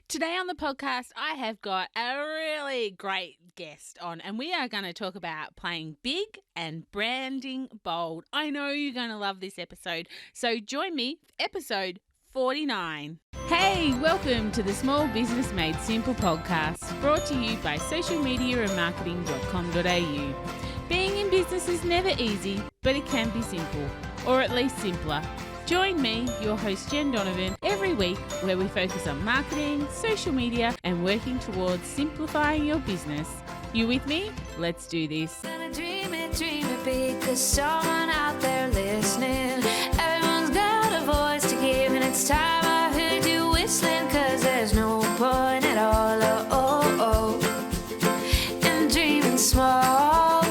Today on the podcast, I have got a really great guest on, and we are going to talk about playing big and branding bold. I know you're going to love this episode, so join me for episode 49. Hey, welcome to the Small Business Made Simple podcast, brought to you by socialmediaandmarketing.com.au. Being in business is never easy, but it can be simple, or at least simpler. Join me, your host Jen Donovan, every week where we focus on marketing, social media, and working towards simplifying your business. You with me? Let's do this. Gonna dream it big, 'cause someone out there listening. Everyone's got a voice to give, and it's time I heard you whistling, 'cause there's no point at all, in dreaming small.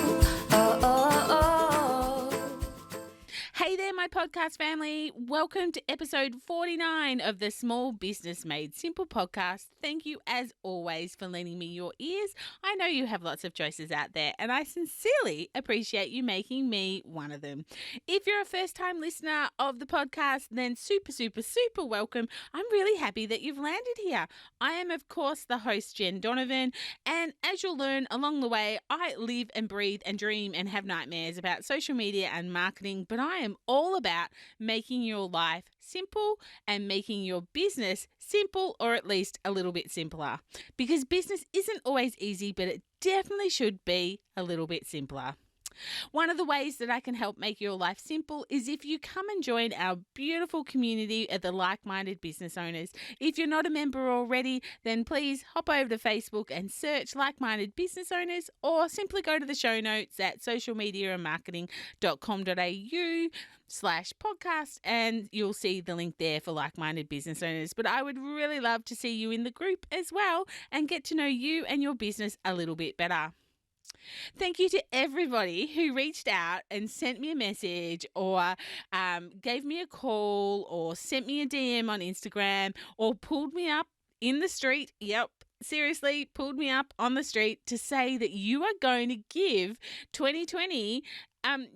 Hey there, my podcast family. Welcome to episode 49 of the Small Business Made Simple podcast. Thank you, as always, for lending me your ears. I know you have lots of choices out there, and I sincerely appreciate you making me one of them. If you're a first-time listener of the podcast, then super welcome. I'm really happy that you've landed here. I am, of course, the host, Jen Donovan, and as you'll learn along the way, I live and breathe and dream and have nightmares about social media and marketing, but I am all about making your life simple and making your business simple, or at least a little bit simpler. Because business isn't always easy, but it definitely should be a little bit simpler. One of the ways that I can help make your life simple is if you come and join our beautiful community of the like-minded business owners. If you're not a member already, then please hop over to Facebook and search like-minded business owners, or simply go to the show notes at socialmediaandmarketing.com.au/podcast and you'll see the link there for like-minded business owners. But I would really love to see you in the group as well and get to know you and your business a little bit better. Thank you to everybody who reached out and sent me a message, or gave me a call, or sent me a DM on Instagram, or pulled me up in the street. Yep. Seriously, pulled me up on the street to say that you are going to give 2020 in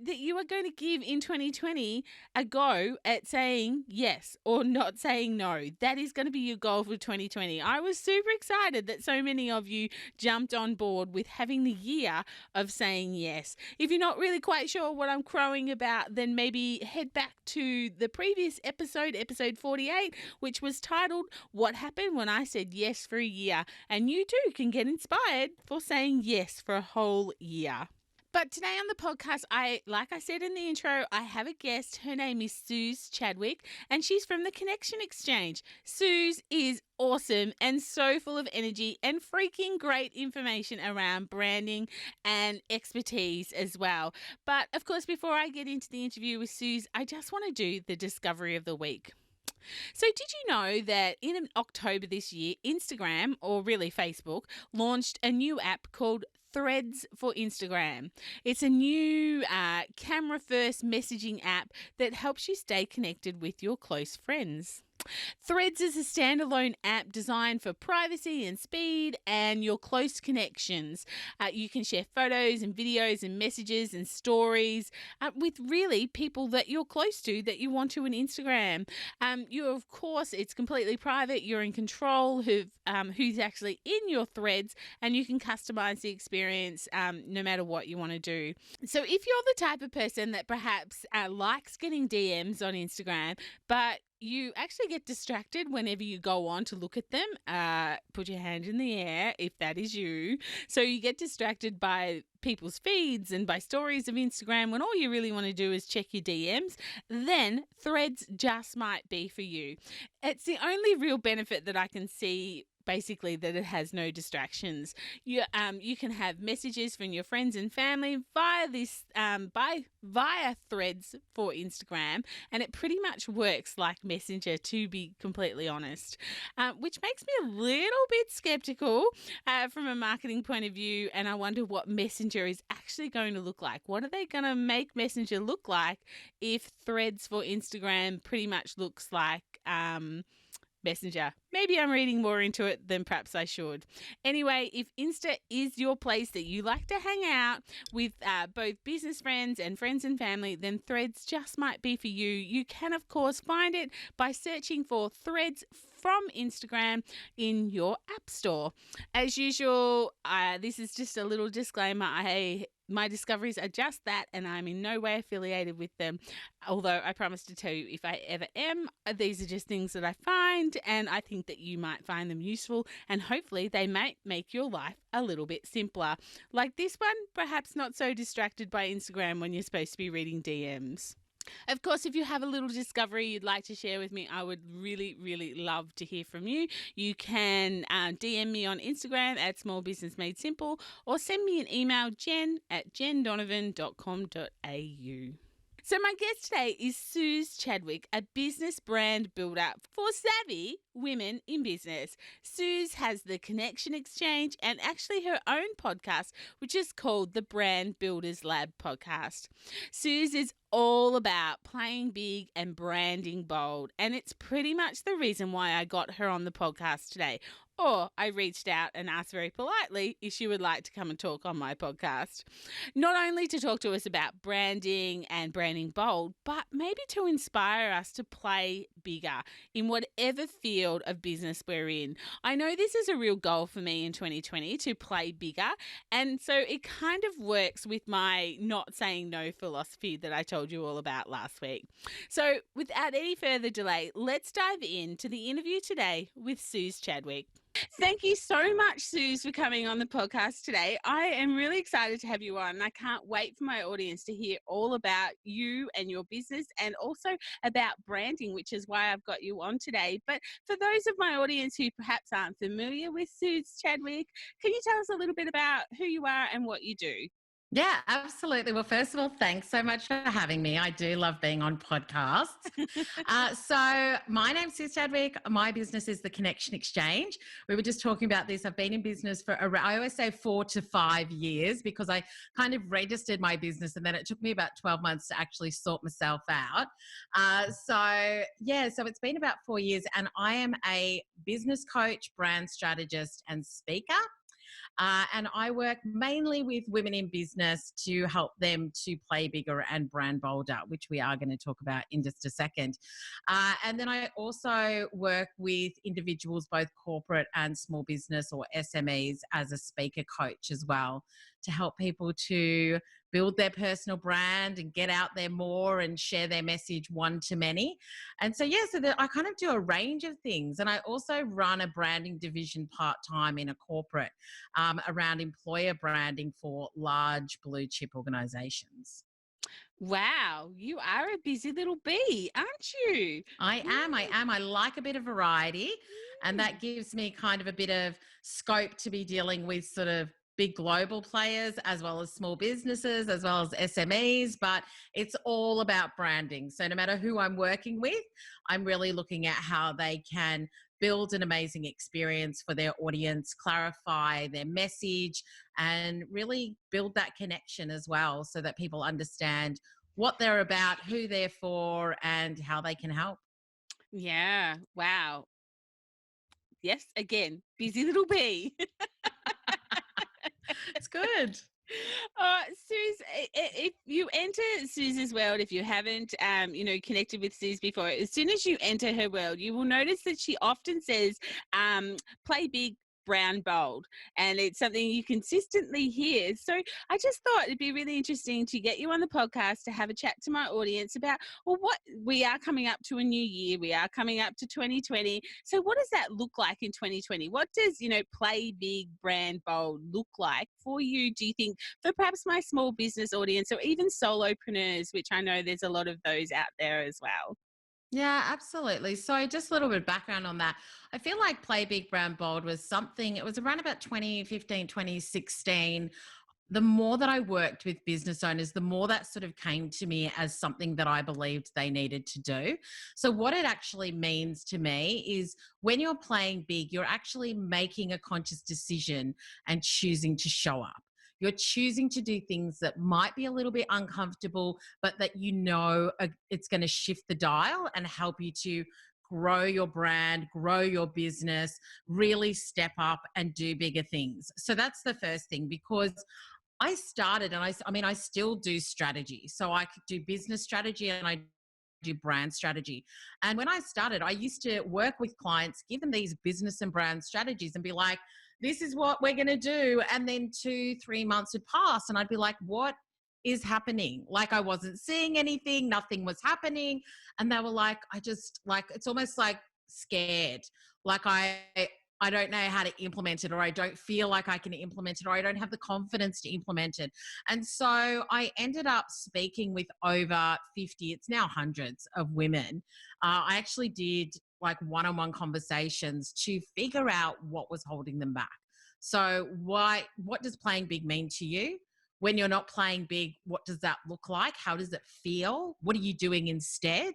2020 a go at saying yes or not saying no. That is going to be your goal for 2020. I was super excited that so many of you jumped on board with having the year of saying yes. If you're not really quite sure what I'm crowing about, then maybe head back to the previous episode 48, which was titled What Happened When I Said Yes for a Year. And you too can get inspired for saying yes for a whole year. But today on the podcast, like I said in the intro, I have a guest. Her name is Suz Chadwick, and she's from the Connection Exchange. Suz is awesome and so full of energy and freaking great information around branding and expertise as well. But of course, before I get into the interview with Suz, I just want to do the discovery of the week. So did you know that in October this year, Instagram, or really Facebook, launched a new app called Threads for Instagram? It's a new camera-first messaging app that helps you stay connected with your close friends. Threads is a standalone app designed for privacy and speed and your close connections. You can share photos and videos and messages and stories with really people that you're close to, that you want to on Instagram. Of course, it's completely private. You're in control who's actually in your threads, and you can customize the experience no matter what you want to do. So if you're the type of person that perhaps likes getting DMs on Instagram, but you actually get distracted whenever you go on to look at them, put your hand in the air if that is you. So you get distracted by people's feeds and by stories of Instagram when all you really want to do is check your DMs, then Threads just might be for you. It's the only real benefit that I can see, basically, that it has no distractions. You can have messages from your friends and family via Threads for Instagram, and it pretty much works like Messenger, to be completely honest, which makes me a little bit skeptical from a marketing point of view, and I wonder what Messenger is actually going to look like. What are they going to make Messenger look like if Threads for Instagram pretty much looks like Messenger. Maybe I'm reading more into it than perhaps I should. Anyway, if Insta is your place that you like to hang out with both business friends and family, then Threads just might be for you. You can, of course, find it by searching for Threads from Instagram in your app store. As usual, this is just a little disclaimer. My discoveries are just that, and I'm in no way affiliated with them. Although I promise to tell you if I ever am, these are just things that I find, and I think that you might find them useful, and hopefully they might make your life a little bit simpler. Like this one, perhaps not so distracted by Instagram when you're supposed to be reading DMs. Of course, if you have a little discovery you'd like to share with me, I would really, really love to hear from you. You can DM me on Instagram at Small Business Made Simple, or send me an email, jen@jendonovan.com.au. So my guest today is Suz Chadwick, a business brand builder for savvy women in business. Suz has the Connection Exchange and actually her own podcast, which is called the Brand Builders Lab podcast. Suz is all about playing big and branding bold, and it's pretty much the reason why I got her on the podcast today. Or I reached out and asked very politely if she would like to come and talk on my podcast. Not only to talk to us about branding and branding bold, but maybe to inspire us to play bigger in whatever field of business we're in. I know this is a real goal for me in 2020 to play bigger, and so it kind of works with my not saying no philosophy that I told you all about last week. So without any further delay, let's dive into the interview today with Suz Chadwick. Thank you so much, Suz, for coming on the podcast today. I am really excited to have you on, and I can't wait for my audience to hear all about you and your business, and also about branding, which is why I've got you on today. But for those of my audience who perhaps aren't familiar with Suz Chadwick, can you tell us a little bit about who you are and what you do? Yeah, absolutely. Well, first of all, thanks so much for having me. I do love being on podcasts. So my name's Suz Chadwick. My business is the Connection Exchange. We were just talking about this. I've been in business for, I always say 4 to 5 years, because I kind of registered my business and then it took me about 12 months to actually sort myself out. So it's been about 4 years, and I am a business coach, brand strategist, and speaker. And I work mainly with women in business to help them to play bigger and brand bolder, which we are going to talk about in just a second. And then I also work with individuals, both corporate and small business or SMEs, as a speaker coach as well, to help people to build their personal brand and get out there more and share their message one to many. And so I kind of do a range of things. And I also run a branding division part-time in a corporate around employer branding for large blue chip organizations. Wow, you are a busy little bee, aren't you? I am. I like a bit of variety, and that gives me kind of a bit of scope to be dealing with sort of big global players, as well as small businesses, as well as SMEs, but it's all about branding. So no matter who I'm working with, I'm really looking at how they can build an amazing experience for their audience, clarify their message, and really build that connection as well, so that people understand what they're about, who they're for, and how they can help. Yeah, wow. Yes, again, busy little bee. It's good. Suz, if you enter Suz's world, if you haven't, connected with Suz before, as soon as you enter her world, you will notice that she often says, play big, brown, bold, and it's something you consistently hear. So I just thought it'd be really interesting to get you on the podcast to have a chat to my audience about, well, what we are coming up to a new year. We are coming up to 2020. So what does that look like in 2020? What does, play big, brand, bold look like for you, do you think, for perhaps my small business audience, or even solopreneurs, which I know there's a lot of those out there as well? Yeah, absolutely. So just a little bit of background on that. I feel like Play Big Brand Bold was something, it was around about 2015, 2016. The more that I worked with business owners, the more that sort of came to me as something that I believed they needed to do. So what it actually means to me is, when you're playing big, you're actually making a conscious decision and choosing to show up. You're choosing to do things that might be a little bit uncomfortable, but that it's going to shift the dial and help you to grow your brand, grow your business, really step up and do bigger things. So that's the first thing, because I started, and I mean, I still do strategy. So I could do business strategy and I do brand strategy. And when I started, I used to work with clients, give them these business and brand strategies and be like, this is what we're going to do. And then 2-3 months would pass and I'd be like, what is happening? Like, I wasn't seeing anything, nothing was happening. And they were like, I just like, it's almost like scared. Like I don't know how to implement it, or I don't feel like I can implement it, or I don't have the confidence to implement it. And so I ended up speaking with over 50, it's now hundreds of women. I actually did like one-on-one conversations to figure out what was holding them back. So what does playing big mean to you? When you're not playing big, what does that look like? How does it feel? What are you doing instead?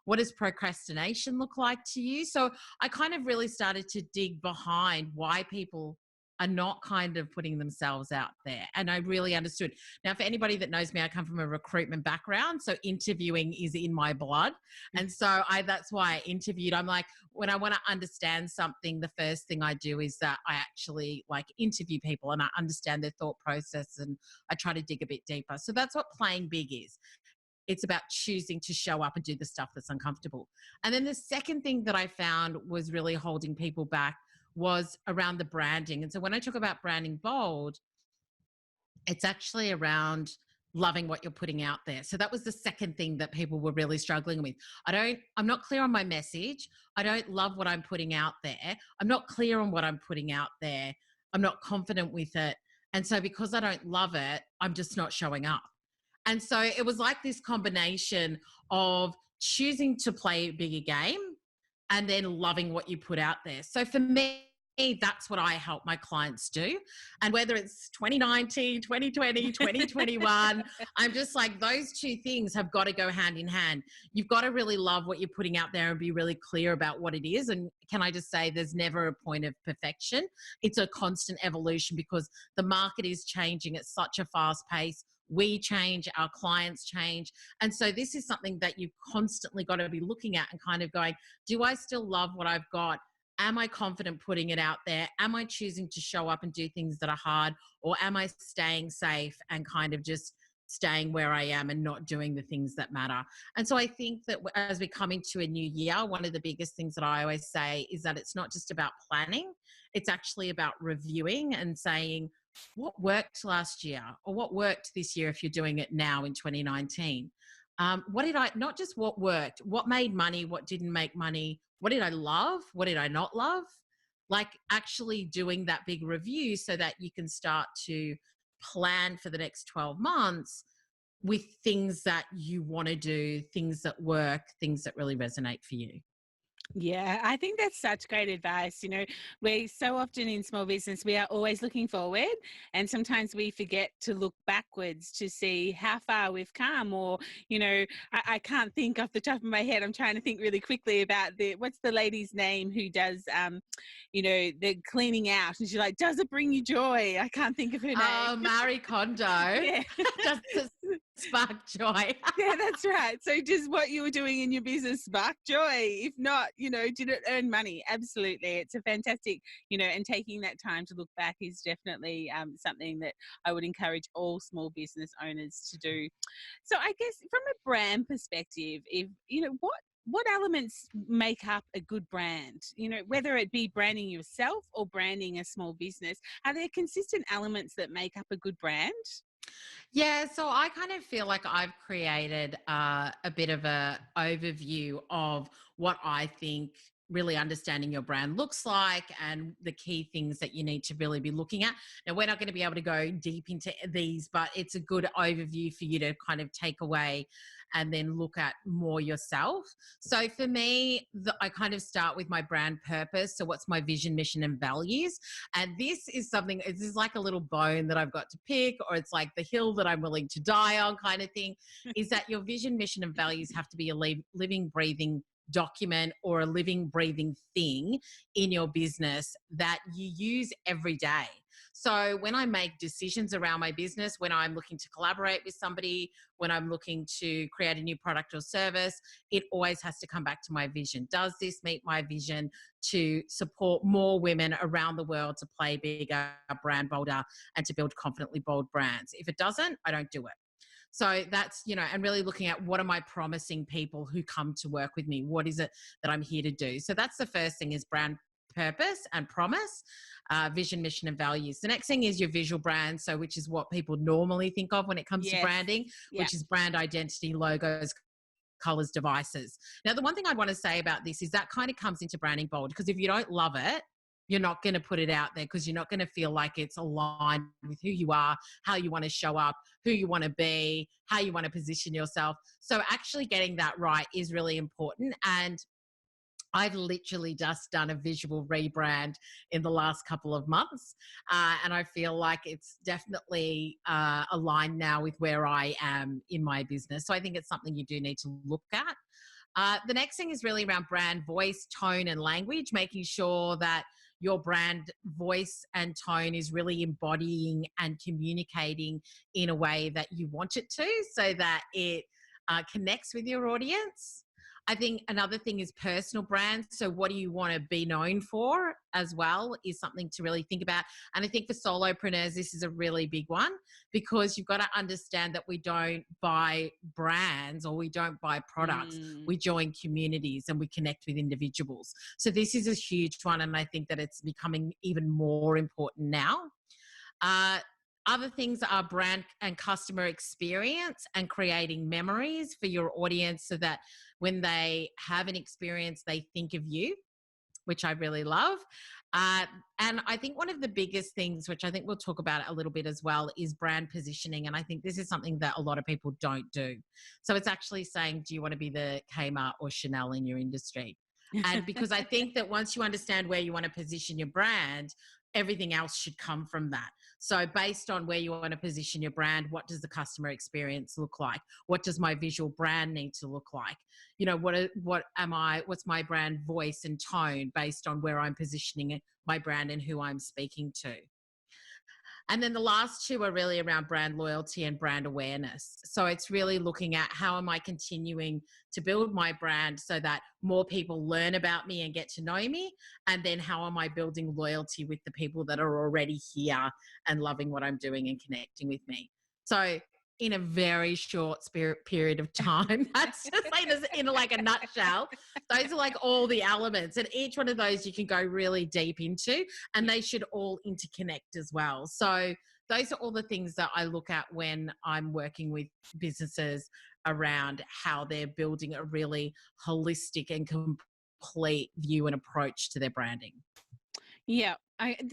What does procrastination look like to you? So I kind of really started to dig behind why people are not kind of putting themselves out there. And I really understood. Now, for anybody that knows me, I come from a recruitment background. So interviewing is in my blood. And so that's why I interviewed. I'm like, when I want to understand something, the first thing I do is that I actually like interview people and I understand their thought process and I try to dig a bit deeper. So that's what playing big is. It's about choosing to show up and do the stuff that's uncomfortable. And then the second thing that I found was really holding people back was around the branding. And so when I talk about branding bold, it's actually around loving what you're putting out there. So that was the second thing that people were really struggling with. I'm not clear on my message. I don't love what I'm putting out there. I'm not clear on what I'm putting out there. I'm not confident with it. And so because I don't love it, I'm just not showing up. And so it was like this combination of choosing to play a bigger game and then loving what you put out there. So for me, that's what I help my clients do. And whether it's 2019, 2020, 2021, I'm just like, those two things have got to go hand in hand. You've got to really love what you're putting out there and be really clear about what it is. And can I just say, there's never a point of perfection. It's a constant evolution because the market is changing at such a fast pace. We change, our clients change. And so this is something that you've constantly got to be looking at and kind of going, do I still love what I've got? Am I confident putting it out there? Am I choosing to show up and do things that are hard? Or am I staying safe and kind of just staying where I am and not doing the things that matter? And so I think that as we come into a new year, one of the biggest things that I always say is that it's not just about planning. It's actually about reviewing and saying, what worked last year or what worked this year if you're doing it now in 2019? Not just what worked, what made money, what didn't make money, what did I love, what did I not love? Like actually doing that big review so that you can start to plan for the next 12 months with things that you want to do, things that work, things that really resonate for you. Yeah, I think that's such great advice. You know, we so often in small business, we are always looking forward, and sometimes we forget to look backwards to see how far we've come. Or, you know, I can't think off the top of my head. I'm trying to think really quickly about what's the lady's name who does, you know, the cleaning out, and she's like, does it bring you joy? I can't think of her name. Oh, Marie Kondo. Yeah. Does it spark joy? Yeah, that's right. So does what you were doing in your business spark joy? If not, you know, did it earn money? Absolutely. It's a fantastic, you know, and taking that time to look back is definitely something that I would encourage all small business owners to do. So I guess from a brand perspective, if, you know, what elements make up a good brand? You know, whether it be branding yourself or branding a small business, are there consistent elements that make up a good brand? Yeah, so I kind of feel like I've created a bit of a overview of what I think really understanding your brand looks like and the key things that you need to really be looking at. Now, we're not going to be able to go deep into these, but it's a good overview for you to kind of take away and then look at more yourself. So for me, I kind of start with my brand purpose. So what's my vision, mission, and values? And this is something, this is like a little bone that I've got to pick, or it's like the hill that I'm willing to die on kind of thing, is that your vision, mission, and values have to be a living, breathing document or a living, breathing thing in your business that you use every day. So when I make decisions around my business, when I'm looking to collaborate with somebody, when I'm looking to create a new product or service, it always has to come back to my vision. Does this meet my vision to support more women around the world to play bigger, brand bolder, and to build confidently bold brands? If it doesn't, I don't do it. So that's, and really looking at what am I promising people who come to work with me? What is it that I'm here to do? So that's the first thing, is brand purpose and promise, vision, mission, and values. The next thing is your visual brand. So which is what people normally think of when it comes to branding, which is brand identity, logos, colors, devices. Now, the one thing I want to say about this is that kind of comes into branding bold, because if you don't love it, you're not going to put it out there, because you're not going to feel like it's aligned with who you are, how you want to show up, who you want to be, how you want to position yourself. So actually getting that right is really important. And I've literally just done a visual rebrand in the last couple of months. And I feel like it's definitely aligned now with where I am in my business. So I think it's something you do need to look at. The next thing is really around brand voice, tone, and language, making sure that your brand voice and tone is really embodying and communicating in a way that you want it to, so that it connects with your audience. I think another thing is personal brands. So what do you want to be known for as well is something to really think about. And I think for solopreneurs, this is a really big one, because you've got to understand that we don't buy brands or we don't buy products. We join communities and we connect with individuals. So this is a huge one. And I think that it's becoming even more important now. Other things are brand and customer experience and creating memories for your audience, so that when they have an experience, they think of you, which I really love. And I think one of the biggest things, which I think we'll talk about a little bit as well, is brand positioning. And I think this is something that a lot of people don't do. So it's actually saying, do you want to be the Kmart or Chanel in your industry? And because I think that once you understand where you want to position your brand, everything else should come from that. So based on where you want to position your brand, what does the customer experience look like? What does my visual brand need to look like? What's my brand voice and tone based on where I'm positioning my brand and who I'm speaking to? And then the last two are really around brand loyalty and brand awareness. So it's really looking at how am I continuing to build my brand so that more people learn about me and get to know me? And then how am I building loyalty with the people that are already here and loving what I'm doing and connecting with me? So in a very short period of time, that's just like in like a nutshell, those are like all the elements, and each one of those you can go really deep into, and they should all interconnect as well. So those are all the things that I look at when I'm working with businesses around how they're building a really holistic and complete view and approach to their branding. Yeah.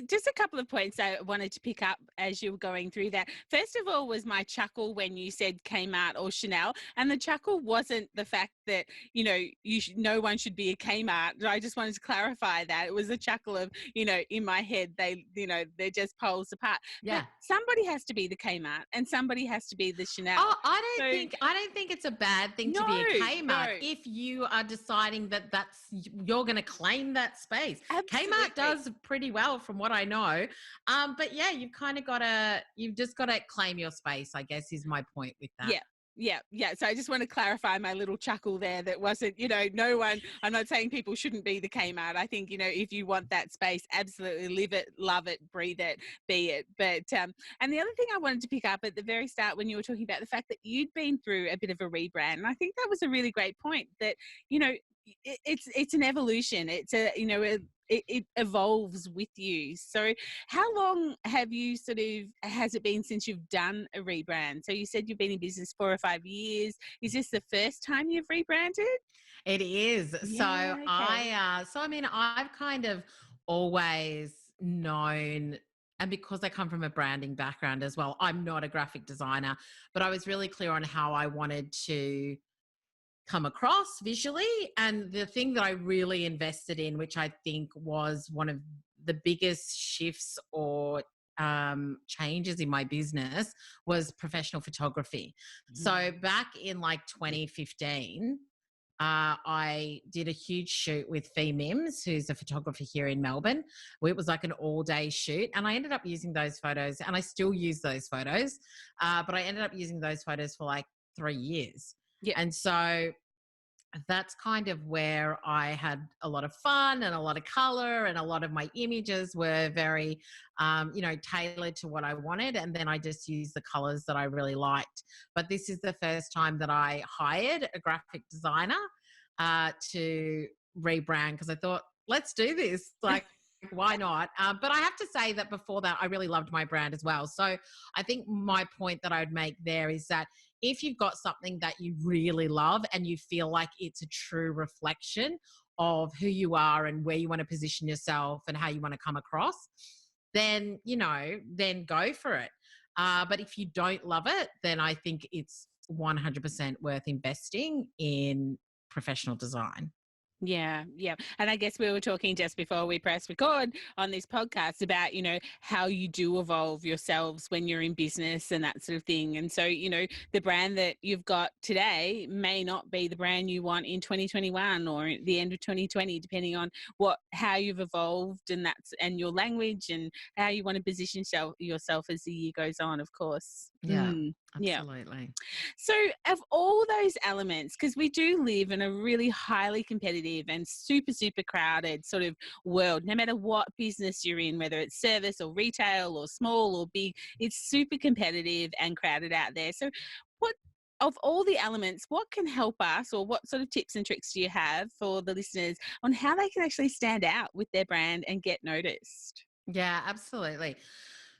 Just a couple of points I wanted to pick up as you were going through that. First of all was my chuckle when you said Kmart or Chanel, and the chuckle wasn't the fact that, no one should be a Kmart. I just wanted to clarify that. It was a chuckle of, in my head, they're just poles apart. Yeah. But somebody has to be the Kmart and somebody has to be the Chanel. Oh, I don't think it's a bad thing to be a Kmart if you are deciding that you're going to claim that space. Absolutely. Kmart does pretty well from what I know. But yeah, you've just got to claim your space, I guess, is my point with that. Yeah. So I just want to clarify my little chuckle there. That wasn't, no one, I'm not saying people shouldn't be the Kmart. I think, if you want that space, absolutely live it, love it, breathe it, be it. But, and the other thing I wanted to pick up at the very start when you were talking about the fact that you'd been through a bit of a rebrand, and I think that was a really great point that, it's an evolution. It's it evolves with you. So how long has it been since you've done a rebrand? So you said you've been in business 4 or 5 years. Is this the first time you've rebranded? It is. Yeah, okay. I've kind of always known, and because I come from a branding background as well, I'm not a graphic designer, but I was really clear on how I wanted to come across visually. And the thing that I really invested in, which I think was one of the biggest shifts or changes in my business, was professional photography. So back in like 2015, I did a huge shoot with Fee Mims, who's a photographer here in Melbourne. It was like an all-day shoot, and I ended up using those photos, and I still use those photos, but I ended up using those photos for like 3 years. Yeah. And so that's kind of where I had a lot of fun and a lot of color, and a lot of my images were very, tailored to what I wanted. And then I just used the colors that I really liked. But this is the first time that I hired a graphic designer to rebrand, because I thought, let's do this. Like, why not? But I have to say that before that, I really loved my brand as well. So I think my point that I would make there is that if you've got something that you really love and you feel like it's a true reflection of who you are and where you want to position yourself and how you want to come across, then, then go for it. But if you don't love it, then I think it's 100% worth investing in professional design. Yeah, yeah. And I guess we were talking just before we press record on this podcast about, how you do evolve yourselves when you're in business and that sort of thing. And so, the brand that you've got today may not be the brand you want in 2021 or at the end of 2020, depending on how you've evolved and your language and how you want to position yourself as the year goes on, of course. Yeah, Yeah. absolutely. So of all those elements, because we do live in a really highly competitive and super, super crowded sort of world, no matter what business you're in, whether it's service or retail or small or big, it's super competitive and crowded out there. So of all the elements, what can help us, or what sort of tips and tricks do you have for the listeners on how they can actually stand out with their brand and get noticed? Yeah, absolutely.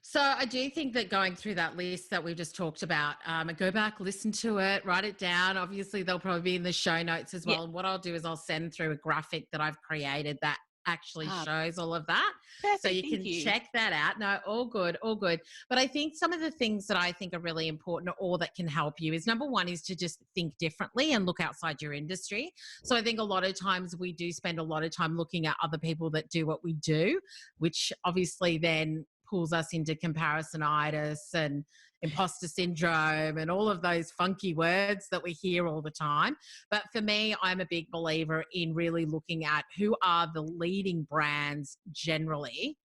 So I do think that going through that list that we just talked about, go back, listen to it, write it down. Obviously, they'll probably be in the show notes as well. Yeah. And what I'll do is I'll send through a graphic that I've created that actually Ah, shows all of that. perfect. So you Thank can you. check that out. No, all good, all good. But I think some of the things that I think are really important or that can help you is, number one, is to just think differently and look outside your industry. So I think a lot of times we do spend a lot of time looking at other people that do what we do, which obviously then pulls us into comparisonitis and imposter syndrome and all of those funky words that we hear all the time. But for me, I'm a big believer in really looking at who are the leading brands generally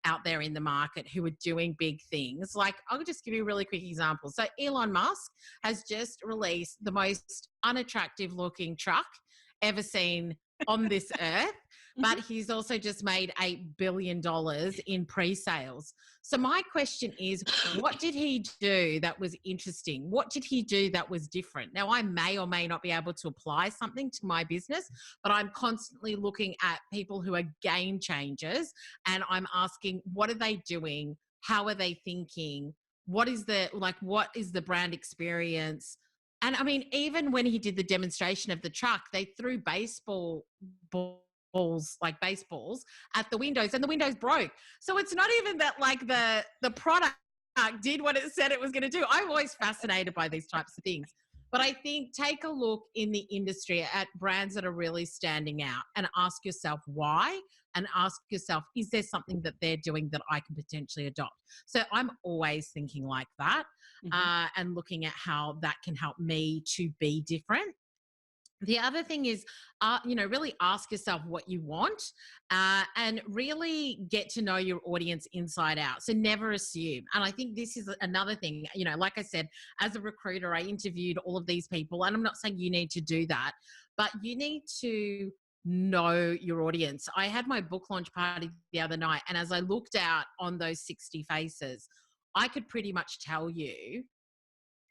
out there in the market who are doing big things. Like, I'll just give you a really quick example. So Elon Musk has just released the most unattractive looking truck ever seen on this earth, but he's also just made $8 billion in pre-sales. So my question is, what did he do that was interesting? What did he do that was different? Now, I may or may not be able to apply something to my business, but I'm constantly looking at people who are game changers, and I'm asking, what are they doing? How are they thinking? What is the brand experience? And I mean, even when he did the demonstration of the truck, they threw baseballs like baseballs at the windows, and the windows broke. So it's not even that like the product did what it said it was going to do. I'm always fascinated by these types of things. But I think take a look in the industry at brands that are really standing out and ask yourself why, and ask yourself, is there something that they're doing that I can potentially adopt? So I'm always thinking like that, and looking at how that can help me to be different. The other thing is, really ask yourself what you want, and really get to know your audience inside out. So never assume. And I think this is another thing, like I said, as a recruiter, I interviewed all of these people, and I'm not saying you need to do that, but you need to know your audience. I had my book launch party the other night, and as I looked out on those 60 faces, I could pretty much tell you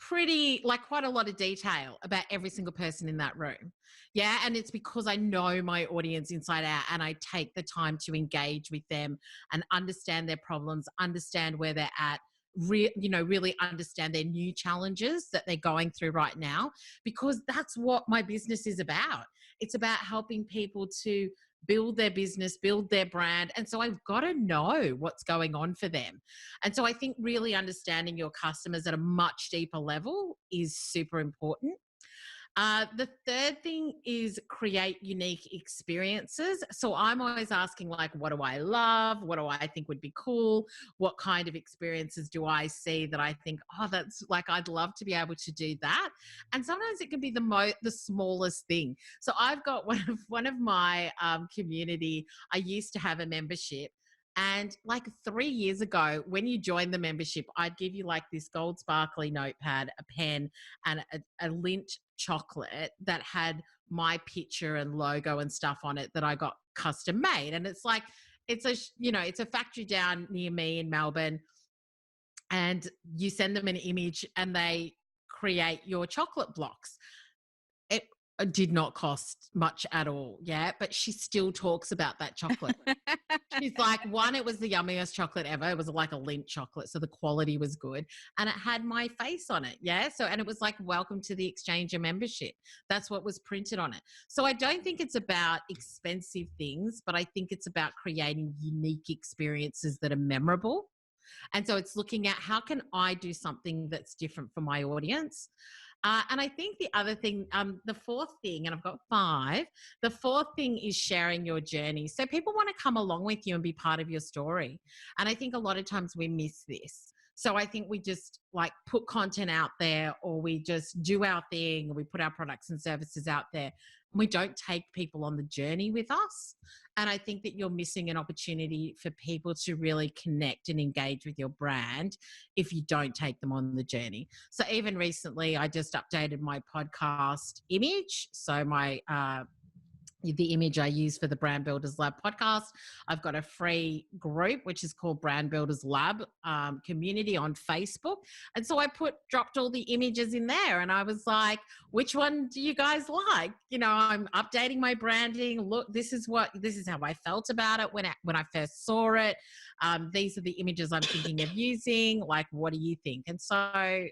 quite a lot of detail about every single person in that room. Yeah. And it's because I know my audience inside out, and I take the time to engage with them and understand their problems, understand where they're at, really understand their new challenges that they're going through right now, because that's what my business is about. It's about helping people to build their business, build their brand. And so I've got to know what's going on for them. And so I think really understanding your customers at a much deeper level is super important. The third thing is create unique experiences. So I'm always asking, like, what do I love? What do I think would be cool? What kind of experiences do I see that I think, oh, that's like, I'd love to be able to do that. And sometimes it can be the smallest thing. So I've got one of my community. I used to have a membership. And like 3 years ago, when you joined the membership, I'd give you like this gold sparkly notepad, a pen, and a lint chocolate that had my picture and logo and stuff on it that I got custom made. And it's like, it's a factory down near me in Melbourne. And you send them an image and they create your chocolate blocks. It did not cost much at all. Yeah. But she still talks about that chocolate. She's like, one, it was the yummiest chocolate ever. It was like a Lindt chocolate. So the quality was good. And it had my face on it. Yeah. So, and it was like, welcome to the Exchanger membership. That's what was printed on it. So I don't think it's about expensive things, but I think it's about creating unique experiences that are memorable. And so it's looking at how can I do something that's different for my audience? And I think the other thing, the fourth thing, and I've got five, the fourth thing is sharing your journey. So people want to come along with you and be part of your story. And I think a lot of times we miss this. So I think we just like put content out there, or we just do our thing, or we put our products and services out there. We don't take people on the journey with us. And I think that you're missing an opportunity for people to really connect and engage with your brand if you don't take them on the journey. So even recently, I just updated my podcast image. So the image I use for the Brand Builders Lab podcast. I've got a free group, which is called Brand Builders Lab community on Facebook. And so I dropped all the images in there, and I was like, which one do you guys like? You know, I'm updating my branding. Look, this is how I felt about it when I first saw it. These are the images I'm thinking of using. Like, what do you think? And so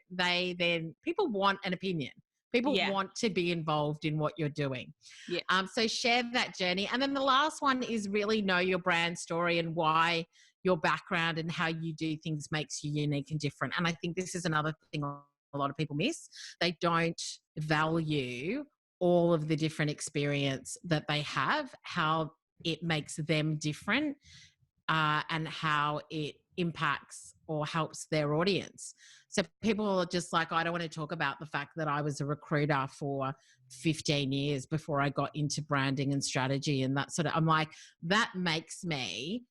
people want an opinion. People want to be involved in what you're doing. Yeah. So share that journey. And then the last one is really know your brand story and why your background and how you do things makes you unique and different. And I think this is another thing a lot of people miss. They don't value all of the different experience that they have, how it makes them different, and how it impacts or helps their audience. So people are just like, I don't want to talk about the fact that I was a recruiter for 15 years before I got into branding and strategy and that sort of, I'm like, that makes me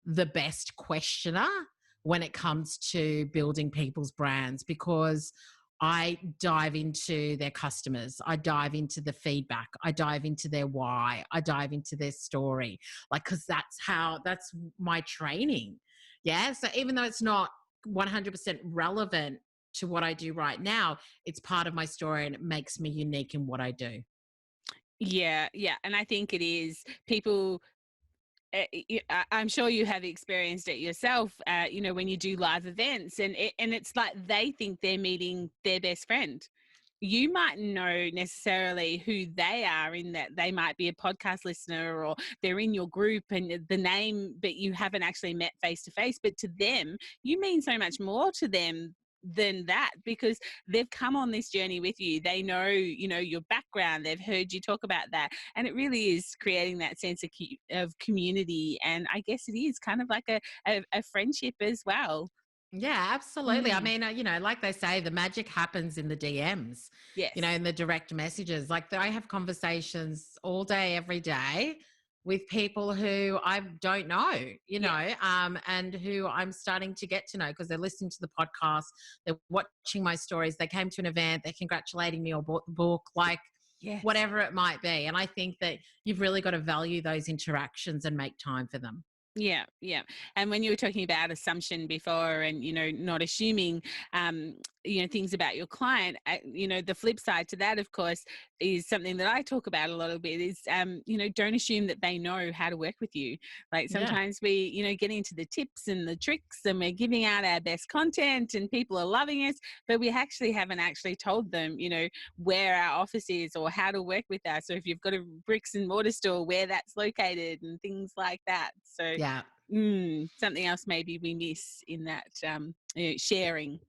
the best questioner when it comes to building people's brands, because I dive into their customers. I dive into the feedback. I dive into their why. I dive into their story. Like, cause that's my training. Yeah. So even though it's not 100% relevant to what I do right now, it's part of my story and it makes me unique in what I do. Yeah. Yeah. And I think it is people. I'm sure you have experienced it yourself, when you do live events and it's like they think they're meeting their best friend. You might know necessarily who they are in that they might be a podcast listener or they're in your group and the name, but you haven't actually met face to face. But to them, you mean so much more to them than that because they've come on this journey with you. They know, your background. They've heard you talk about that. And it really is creating that sense of community. And I guess it is kind of like a friendship as well. Yeah, absolutely. I mean, like they say, the magic happens in the DMs, Yes. In the direct messages. Like I have conversations all day, every day with people who I don't know, and who I'm starting to get to know because they're listening to the podcast, they're watching my stories, they came to an event, they're congratulating me or bought the book, like whatever it might be. And I think that you've really got to value those interactions and make time for them. Yeah, yeah. And when you were talking about assumption before and, not assuming, things about your client, the flip side to that, of course, is something that I talk about a little bit is, don't assume that they know how to work with you. Like sometimes we, get into the tips and the tricks and we're giving out our best content and people are loving us, but we actually haven't actually told them, where our office is or how to work with us. So if you've got a bricks and mortar store, where that's located and things like that. So something else maybe we miss in that sharing.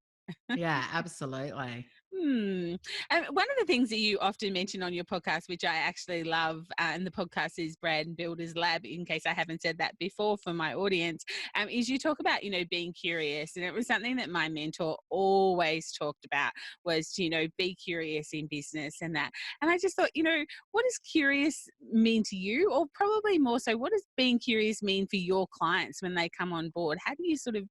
Yeah, absolutely. And one of the things that you often mention on your podcast, which I actually love, and the podcast is Brand Builders Lab, in case I haven't said that before for my audience, is you talk about, being curious. And it was something that my mentor always talked about was to, be curious in business and that. And I just thought, what does curious mean to you? Or probably more so, what does being curious mean for your clients when they come on board? How do you sort of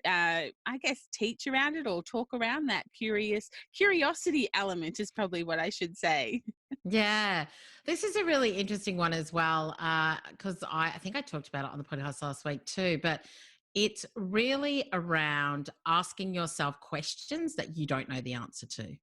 I guess teach around it or talk around that curiosity element is probably what I should say. Yeah, this is a really interesting one as well, because I think I talked about it on the podcast last week too, but it's really around asking yourself questions that you don't know the answer to.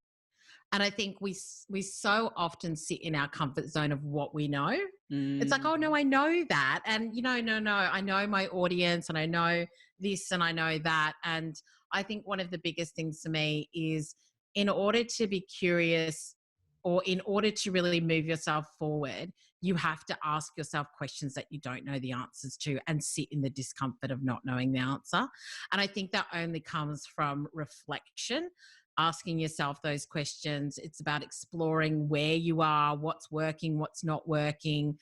And I think we so often sit in our comfort zone of what we know. It's like, oh Mm. no, I know that. And no, I know my audience and I know this and I know that. And I think one of the biggest things for me is in order to be curious or in order to really move yourself forward, you have to ask yourself questions that you don't know the answers to and sit in the discomfort of not knowing the answer. And I think that only comes from reflection, asking yourself those questions. It's about exploring where you are, what's working, what's not working.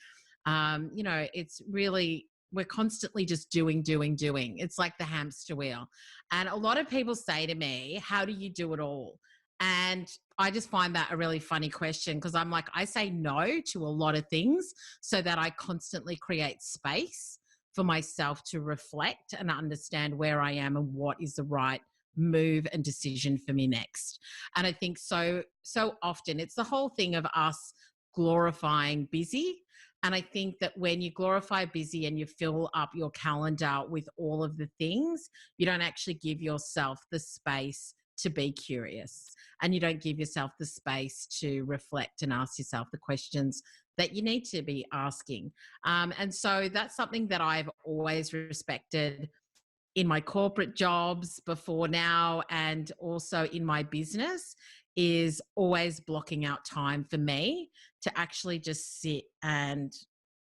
It's really, we're constantly just doing. It's like the hamster wheel. And a lot of people say to me, how do you do it all? And I just find that a really funny question because I'm like, I say no to a lot of things so that I constantly create space for myself to reflect and understand where I am and what is the right move and decision for me next. And I think so often it's the whole thing of us glorifying busy. And I think that when you glorify busy and you fill up your calendar with all of the things, you don't actually give yourself the space to be curious, and you don't give yourself the space to reflect and ask yourself the questions that you need to be asking. And so that's something that I've always respected in my corporate jobs before now and also in my business, is always blocking out time for me to actually just sit and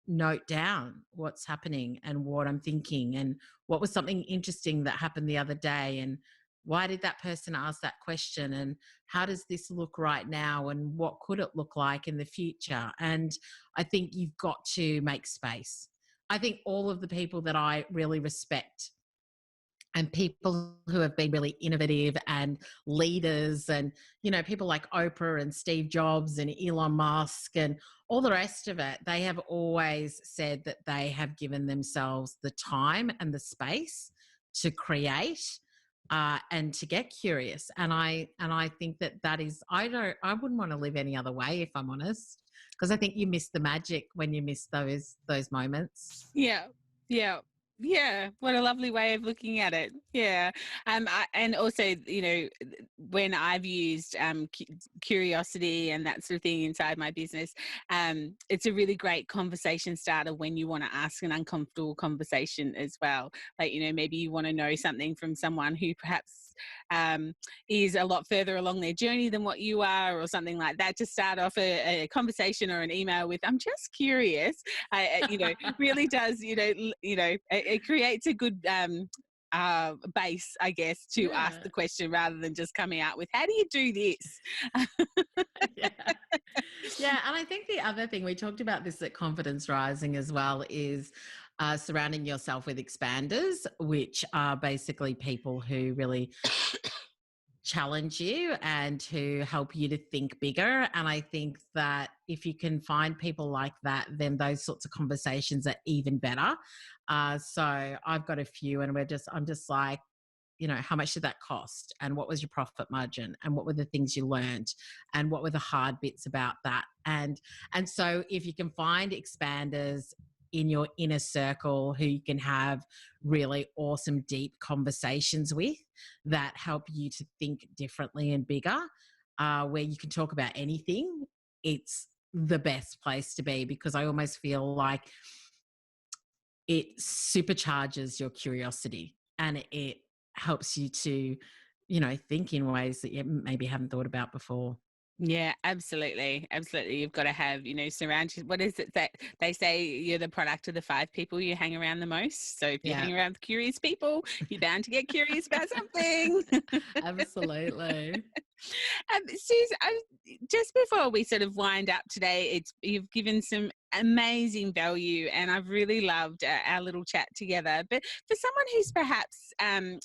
note down what's happening and what I'm thinking and what was something interesting that happened the other day and why did that person ask that question and how does this look right now and what could it look like in the future. And I think you've got to make space. I think all of the people that I really respect and people who have been really innovative and leaders and, people like Oprah and Steve Jobs and Elon Musk and all the rest of it, they have always said that they have given themselves the time and the space to create and to get curious. And I think that is, I wouldn't want to live any other way, if I'm honest, because I think you miss the magic when you miss those moments. Yeah. Yeah. Yeah, what a lovely way of looking at it. Yeah, and also, when I've used curiosity and that sort of thing inside my business, it's a really great conversation starter when you want to ask an uncomfortable conversation as well. Like, maybe you want to know something from someone who perhaps is a lot further along their journey than what you are, or something like that. To start off a conversation or an email with, "I'm just curious," really does, it creates a good base, I guess, to ask the question rather than just coming out with, "How do you do this?" Yeah. Yeah. And I think the other thing we talked about this at Confidence Rising as well is surrounding yourself with expanders, which are basically people who really challenge you and who help you to think bigger. And I think that if you can find people like that, then those sorts of conversations are even better. So I've got a few, and I'm just like, how much did that cost? And what was your profit margin? And what were the things you learned? And what were the hard bits about that? And so if you can find expanders in your inner circle who you can have really awesome, deep conversations with that help you to think differently and bigger, where you can talk about anything, it's the best place to be, because I almost feel like it supercharges your curiosity and it helps you to, think in ways that you maybe haven't thought about before. Yeah, absolutely. Absolutely. You've got to have, surround you. What is it that they say? You're the product of the 5 people you hang around the most. So if you Yeah. hang around with curious people, you're bound to get curious about something. Absolutely. Suze, just before we sort of wind up today, you've given some amazing value, and I've really loved our little chat together. But for someone who's perhaps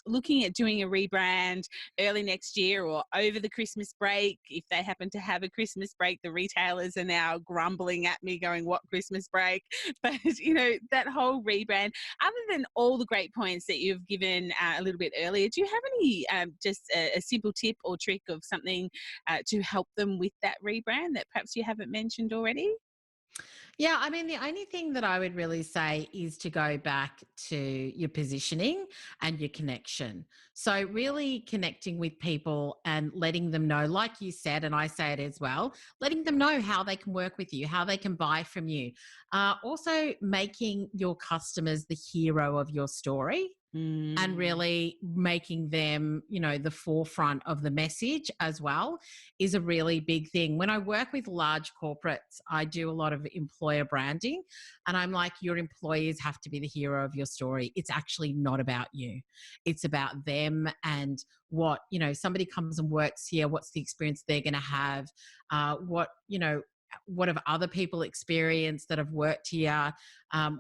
looking at doing a rebrand early next year or over the Christmas break, if they happen to have a Christmas break, the retailers are now grumbling at me going, what Christmas break? But, that whole rebrand, other than all the great points that you've given a little bit earlier, do you have any just a simple tip or trick of something to help them with that rebrand that perhaps you haven't mentioned already? Yeah, I mean, the only thing that I would really say is to go back to your positioning and your connection. So, really connecting with people and letting them know, like you said, and I say it as well, letting them know how they can work with you, how they can buy from you. Also, making your customers the hero of your story and Mm. really making them, the forefront of the message as well is a really big thing. When I work with large corporates, I do a lot of employer branding, and I'm like, your employees have to be the hero of your story. It's actually not about you. It's about them and what, somebody comes and works here, what's the experience they're going to have, what have other people experienced that have worked here?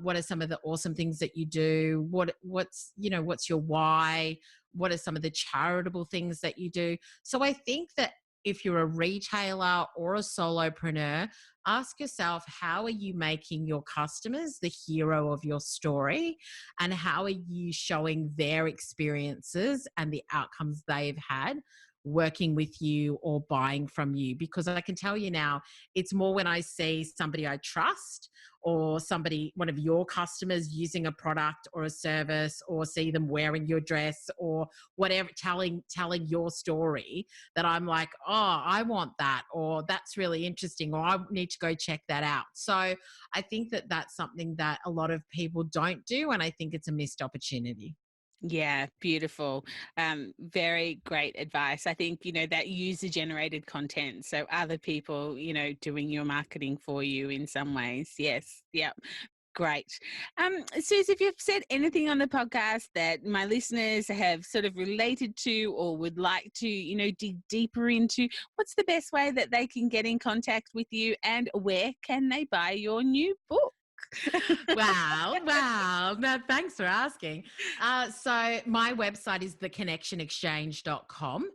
What are some of the awesome things that you do? What's your why? What are some of the charitable things that you do? So I think that if you're a retailer or a solopreneur, ask yourself, how are you making your customers the hero of your story? And how are you showing their experiences and the outcomes they've had working with you or buying from you? Because I can tell you now, it's more when I see somebody I trust or one of your customers using a product or a service, or see them wearing your dress or whatever, telling your story, that I'm like, oh, I want that, or that's really interesting, or I need to go check that out. So I think that that's something that a lot of people don't do. And I think it's a missed opportunity. Yeah, beautiful. Very great advice. I think, that user generated content. So other people, doing your marketing for you in some ways. Yes. Yep. Great. Suze, if you've said anything on the podcast that my listeners have sort of related to or would like to, dig deeper into, what's the best way that they can get in contact with you, and where can they buy your new book? Wow. Wow. No, thanks for asking. So my website is theconnectionexchange.com.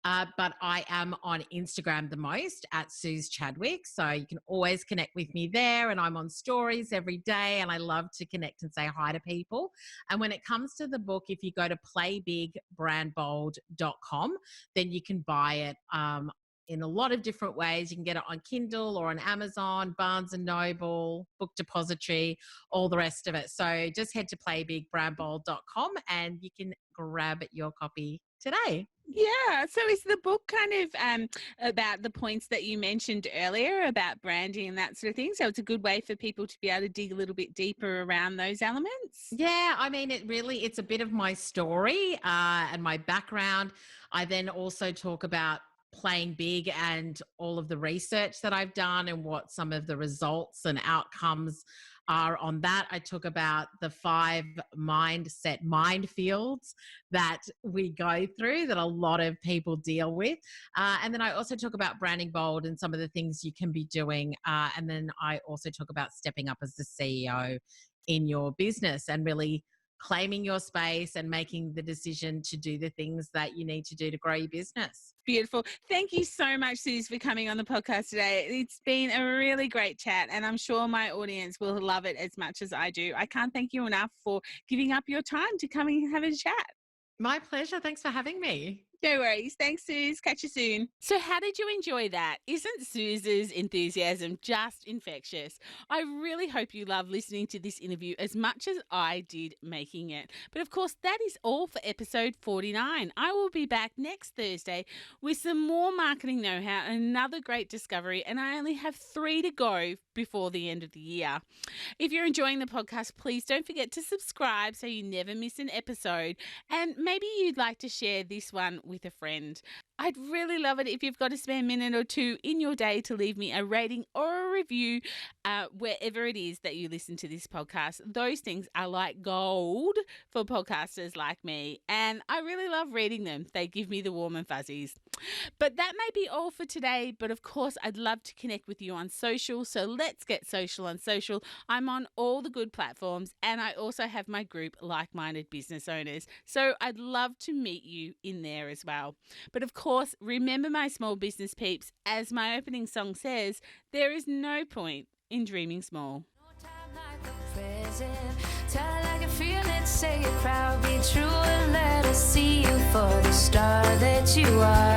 But I am on Instagram the most at Suz Chadwick. So you can always connect with me there. And I'm on stories every day. And I love to connect and say hi to people. And when it comes to the book, if you go to playbigbrandbold.com, then you can buy it in a lot of different ways. You can get it on Kindle or on Amazon, Barnes and Noble, Book Depository, all the rest of it. So just head to playbigbrandbold.com and you can grab your copy today. Yeah. So is the book kind of about the points that you mentioned earlier about branding and that sort of thing? So it's a good way for people to be able to dig a little bit deeper around those elements? Yeah, I mean, it's a bit of my story and my background. I then also talk about playing big and all of the research that I've done and what some of the results and outcomes are on that. I talk about the 5 mindset minefields that we go through that a lot of people deal with. And then I also talk about branding bold and some of the things you can be doing. And then I also talk about stepping up as the CEO in your business and really claiming your space and making the decision to do the things that you need to do to grow your business. Beautiful. Thank you so much, Suze, for coming on the podcast today. It's been a really great chat, and I'm sure my audience will love it as much as I do. I can't thank you enough for giving up your time to come and have a chat. My pleasure. Thanks for having me. No worries. Thanks, Suze. Catch you soon. So how did you enjoy that? Isn't Suze's enthusiasm just infectious? I really hope you love listening to this interview as much as I did making it. But of course, that is all for episode 49. I will be back next Thursday with some more marketing know-how and another great discovery, and I only have 3 to go before the end of the year. If you're enjoying the podcast, please don't forget to subscribe so you never miss an episode. And maybe you'd like to share this one with a friend. I'd really love it if you've got a spare minute or two in your day to leave me a rating or a review wherever it is that you listen to this podcast. Those things are like gold for podcasters like me, and I really love reading them. They give me the warm and fuzzies. But that may be all for today. But of course, I'd love to connect with you on social. So let's get social on social. I'm on all the good platforms, and I also have my group, Like-Minded Business Owners. So I'd love to meet you in there as well. But of course, remember, my small business peeps, as my opening song says, there is no point in dreaming small. Tell it like you feel it, say it proud, be true, and let us see you for the star that you are.